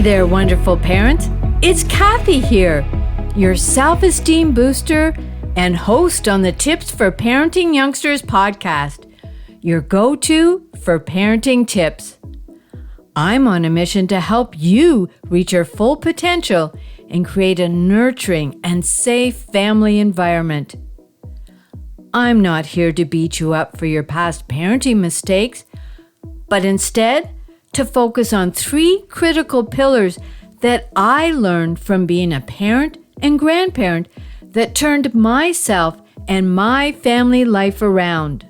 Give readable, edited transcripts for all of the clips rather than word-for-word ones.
there, wonderful parents. It's Kathy here, your self-esteem booster and host on the Tips for Parenting Youngsters podcast, your go-to for parenting tips. I'm on a mission to help you reach your full potential and create a nurturing and safe family environment. I'm not here to beat you up for your past parenting mistakes, but instead to focus on 3 critical pillars that I learned from being a parent and grandparent that turned myself and my family life around.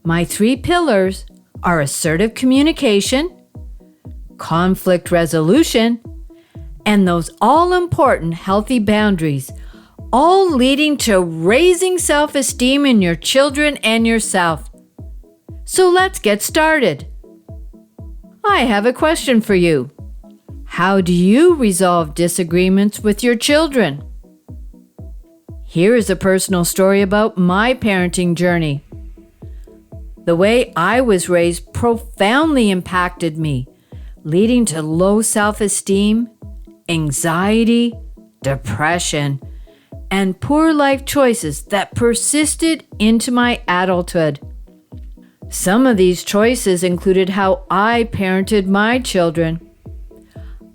My 3 pillars are assertive communication, conflict resolution, and those all-important healthy boundaries, all leading to raising self-esteem in your children and yourself. So let's get started. I have a question for you. How do you resolve disagreements with your children? Here is a personal story about my parenting journey. The way I was raised profoundly impacted me, leading to low self-esteem, anxiety, depression, and poor life choices that persisted into my adulthood. Some of these choices included how I parented my children.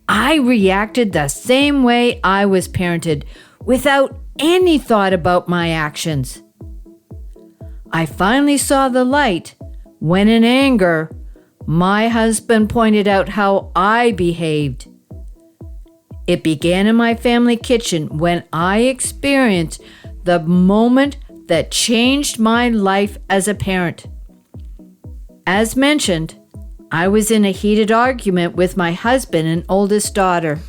I reacted the same way I was parented, without any thought about my actions. I finally saw the light when, in anger, my husband pointed out how I behaved. It began in my family kitchen when I experienced the moment that changed my life as a parent. As mentioned, I was in a heated argument with my husband and oldest daughter.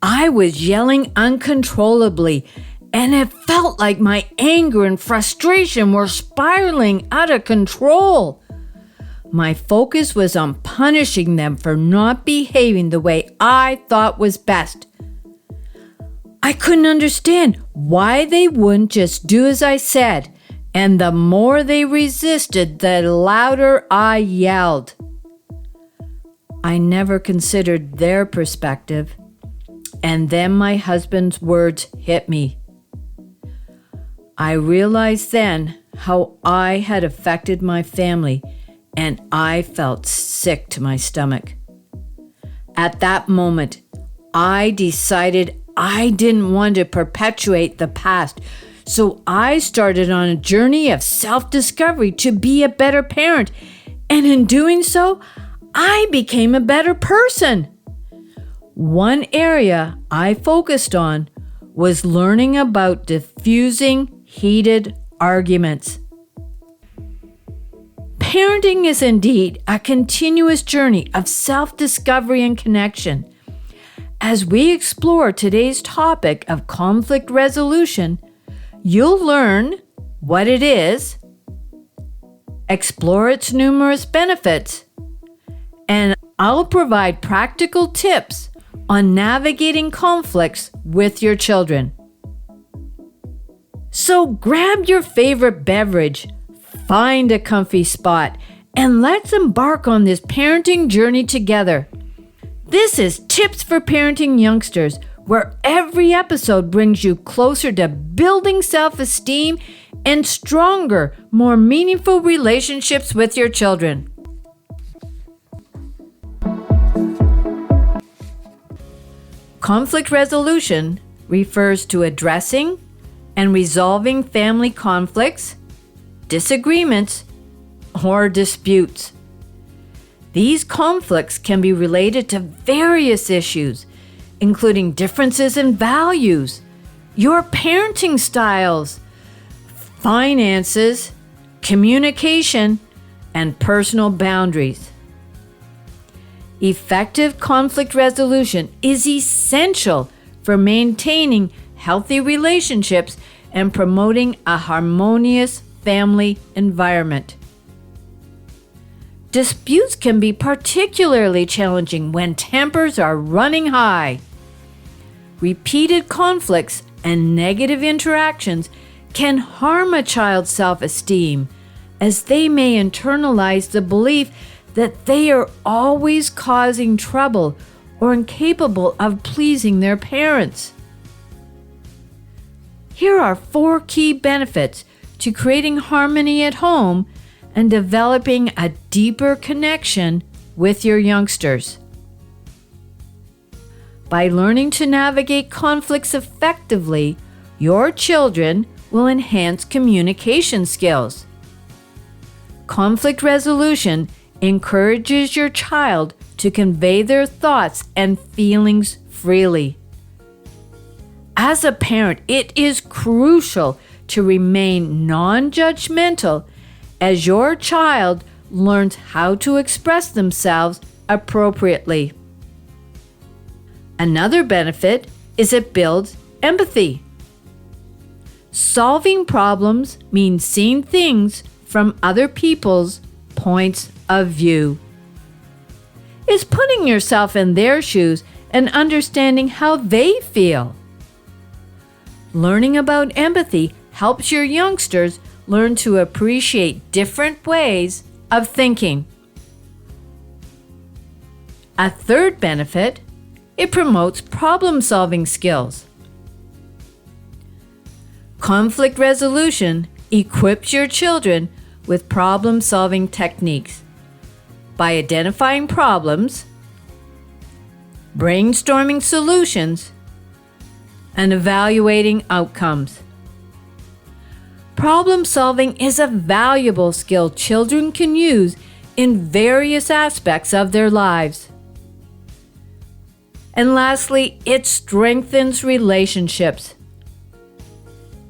I was yelling uncontrollably, and it felt like my anger and frustration were spiraling out of control. My focus was on punishing them for not behaving the way I thought was best. I couldn't understand why they wouldn't just do as I said, and the more they resisted, the louder I yelled. I never considered their perspective, and then my husband's words hit me. I realized then how I had affected my family, and I felt sick to my stomach. At that moment, I decided I didn't want to perpetuate the past, so I started on a journey of self-discovery to be a better parent, and in doing so, I became a better person. One area I focused on was learning about diffusing heated arguments. Parenting is indeed a continuous journey of self-discovery and connection. As we explore today's topic of conflict resolution, you'll learn what it is, explore its numerous benefits, and I'll provide practical tips on navigating conflicts with your children. So grab your favorite beverage, find a comfy spot, and let's embark on this parenting journey together. This is Tips for Parenting Youngsters, where every episode brings you closer to building self-esteem and stronger, more meaningful relationships with your children. Conflict resolution refers to addressing and resolving family conflicts, disagreements, or disputes. These conflicts can be related to various issues, including differences in values, your parenting styles, finances, communication, and personal boundaries. Effective conflict resolution is essential for maintaining healthy relationships and promoting a harmonious family environment. Disputes can be particularly challenging when tempers are running high. Repeated conflicts and negative interactions can harm a child's self-esteem, as they may internalize the belief that they are always causing trouble or incapable of pleasing their parents. Here are 4 key benefits to creating harmony at home and developing a deeper connection with your youngsters. By learning to navigate conflicts effectively, your children will enhance communication skills. Conflict resolution encourages your child to convey their thoughts and feelings freely. As a parent, it is crucial to remain non-judgmental as your child learns how to express themselves appropriately. Another benefit is it builds empathy. Solving problems means seeing things from other people's points of view. It's putting yourself in their shoes and understanding how they feel. Learning about empathy helps your youngsters learn to appreciate different ways of thinking. A third benefit, it promotes problem-solving skills. Conflict resolution equips your children with problem-solving techniques by identifying problems, brainstorming solutions, and evaluating outcomes. Problem solving is a valuable skill children can use in various aspects of their lives. And lastly, it strengthens relationships.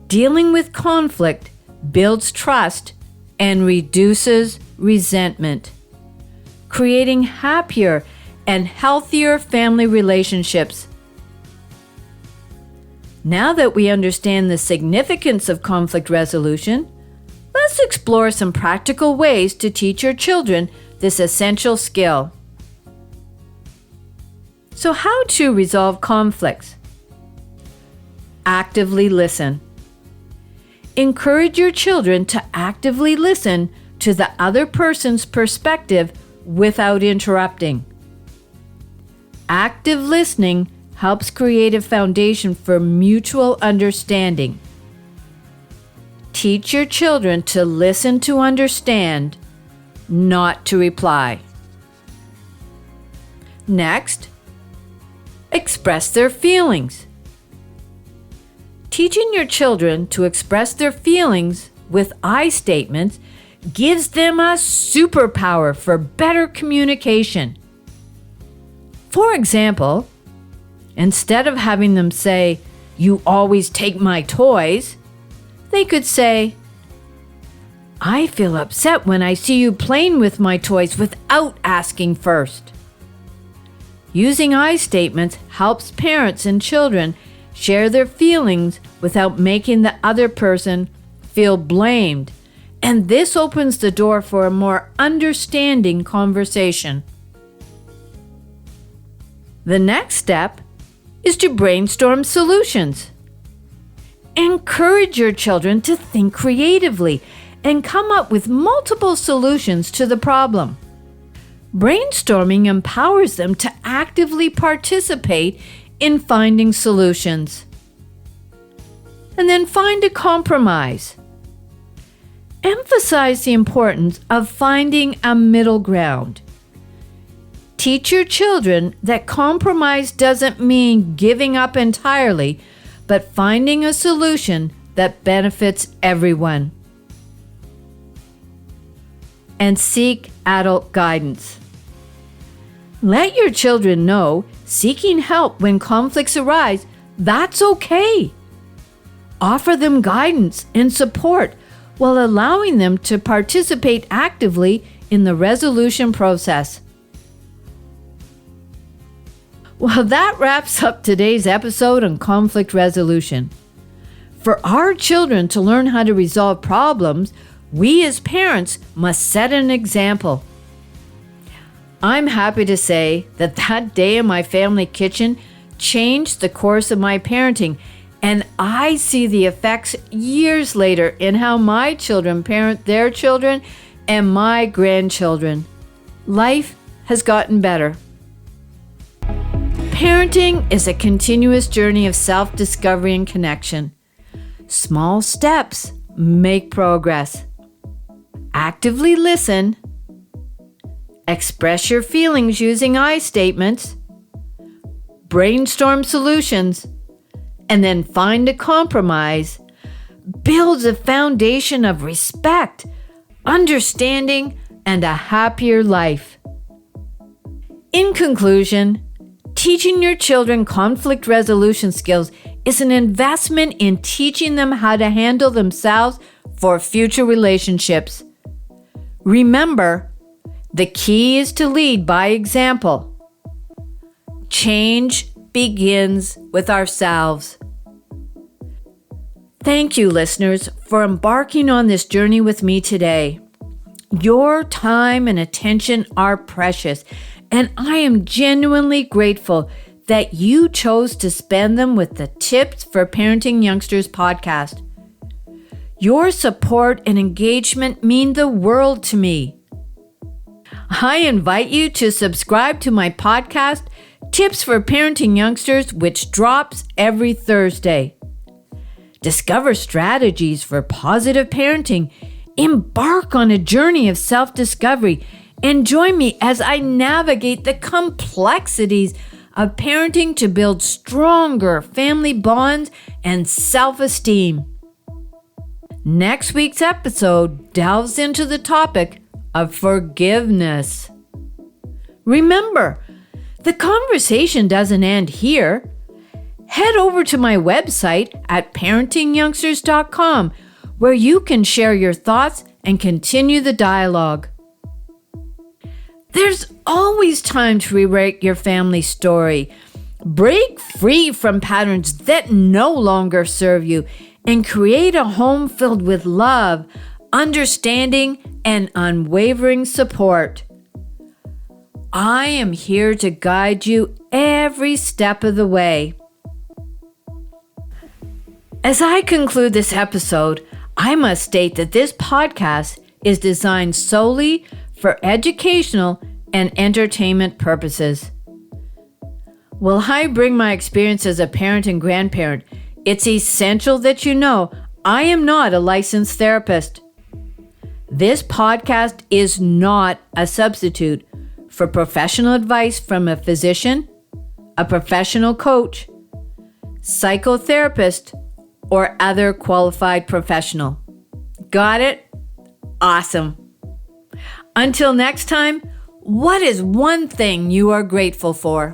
Dealing with conflict builds trust and reduces resentment, creating happier and healthier family relationships. Now that we understand the significance of conflict resolution, let's explore some practical ways to teach your children this essential skill. So, how to resolve conflicts? Actively listen. Encourage your children to actively listen to the other person's perspective without interrupting. Active listening helps create a foundation for mutual understanding. Teach your children to listen to understand, not to reply. Next, express their feelings. Teaching your children to express their feelings with I statements gives them a superpower for better communication. For example, instead of having them say, "You always take my toys," they could say, "I feel upset when I see you playing with my toys without asking first." Using I statements helps parents and children share their feelings without making the other person feel blamed, and this opens the door for a more understanding conversation. The next step is to brainstorm solutions. Encourage your children to think creatively and come up with multiple solutions to the problem. Brainstorming empowers them to actively participate in finding solutions. And then find a compromise. Emphasize the importance of finding a middle ground. Teach your children that compromise doesn't mean giving up entirely, but finding a solution that benefits everyone. And seek adult guidance. Let your children know seeking help when conflicts arise, that's okay. Offer them guidance and support while allowing them to participate actively in the resolution process. Well, that wraps up today's episode on conflict resolution. For our children to learn how to resolve problems, we as parents must set an example. I'm happy to say that day in my family kitchen changed the course of my parenting, and I see the effects years later in how my children parent their children and my grandchildren. life has gotten better. Parenting is a continuous journey of self-discovery and connection. Small steps make progress. Actively listen. Express your feelings using I statements. Brainstorm solutions. And then find a compromise. Builds a foundation of respect, understanding, and a happier life. In conclusion, teaching your children conflict resolution skills is an investment in teaching them how to handle themselves for future relationships. Remember, the key is to lead by example. Change begins with ourselves. Thank you, listeners, for embarking on this journey with me today. Your time and attention are precious, and I am genuinely grateful that you chose to spend them with the Tips for Parenting Youngsters podcast. Your support and engagement mean the world to me. I invite you to subscribe to my podcast, Tips for Parenting Youngsters, which drops every Thursday. Discover strategies for positive parenting, embark on a journey of self-discovery, and join me as I navigate the complexities of parenting to build stronger family bonds and self-esteem. Next week's episode delves into the topic of forgiveness. Remember, the conversation doesn't end here. Head over to my website at parentingyoungsters.com, where you can share your thoughts and continue the dialogue. There's always time to rewrite your family story. Break free from patterns that no longer serve you and create a home filled with love, understanding, and unwavering support. I am here to guide you every step of the way. As I conclude this episode, I must state that this podcast is designed solely for educational and entertainment purposes. While I bring my experience as a parent and grandparent, it's essential that you know I am not a licensed therapist. This podcast is not a substitute for professional advice from a physician, a professional coach, psychotherapist, or other qualified professional. Got it? Awesome. Until next time, what is one thing you are grateful for?